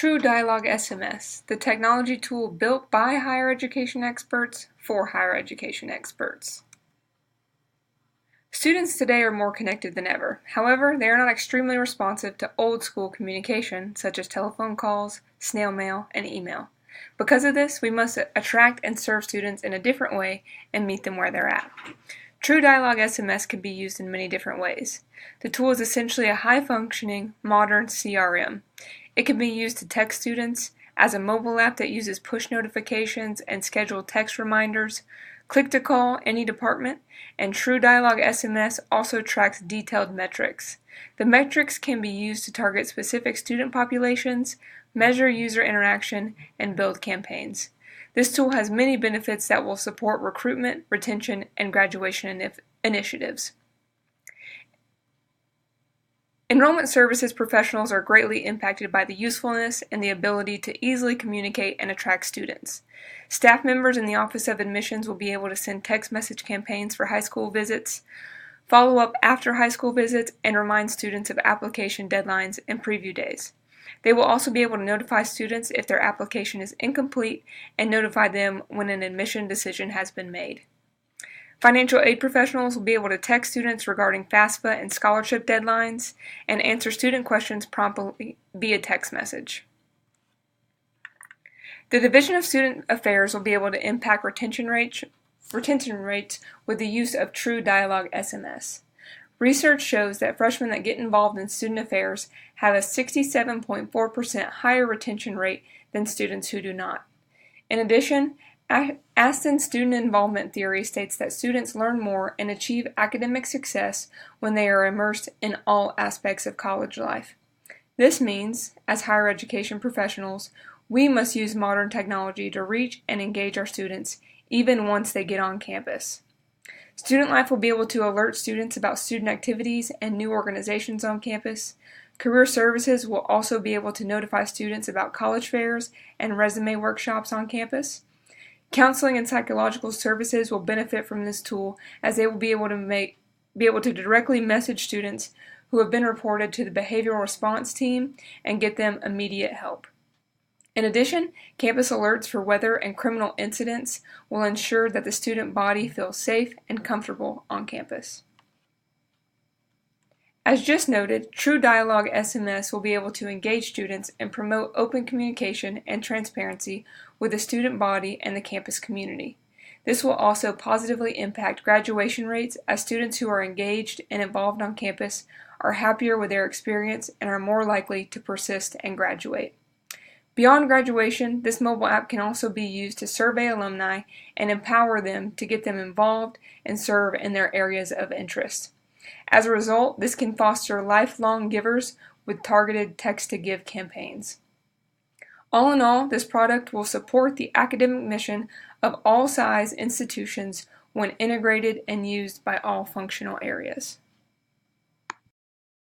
True Dialogue SMS, the technology tool built by higher education experts for higher education experts. Students today are more connected than ever. However, they are not extremely responsive to old-school communication, such as telephone calls, snail mail, and email. Because of this, we must attract and serve students in a different way and meet them where they're at. True Dialogue SMS can be used in many different ways. The tool is essentially a high-functioning, modern CRM. It can be used to text students, as a mobile app that uses push notifications and scheduled text reminders, click to call any department, and True Dialogue SMS also tracks detailed metrics. The metrics can be used to target specific student populations, measure user interaction, and build campaigns. This tool has many benefits that will support recruitment, retention, and graduation initiatives. Enrollment services professionals are greatly impacted by the usefulness and the ability to easily communicate and attract students. Staff members in the Office of Admissions will be able to send text message campaigns for high school visits, follow up after high school visits, and remind students of application deadlines and preview days. They will also be able to notify students if their application is incomplete and notify them when an admission decision has been made. Financial aid professionals will be able to text students regarding FAFSA and scholarship deadlines and answer student questions promptly via text message. The Division of Student Affairs will be able to impact retention rates with the use of True Dialogue SMS. Research shows that freshmen that get involved in student affairs have a 67.4% higher retention rate than students who do not. In addition, Aston student involvement theory states that students learn more and achieve academic success when they are immersed in all aspects of college life. This means, as higher education professionals, we must use modern technology to reach and engage our students even once they get on campus. Student Life will be able to alert students about student activities and new organizations on campus. Career Services will also be able to notify students about college fairs and resume workshops on campus. Counseling and psychological services will benefit from this tool as they will be able to directly message students who have been reported to the behavioral response team and get them immediate help. In addition, campus alerts for weather and criminal incidents will ensure that the student body feels safe and comfortable on campus. As just noted, True Dialogue SMS will be able to engage students and promote open communication and transparency with the student body and the campus community. This will also positively impact graduation rates as students who are engaged and involved on campus are happier with their experience and are more likely to persist and graduate. Beyond graduation, this mobile app can also be used to survey alumni and empower them to get them involved and serve in their areas of interest. As a result, this can foster lifelong givers with targeted text-to-give campaigns. All in all, this product will support the academic mission of all size institutions when integrated and used by all functional areas.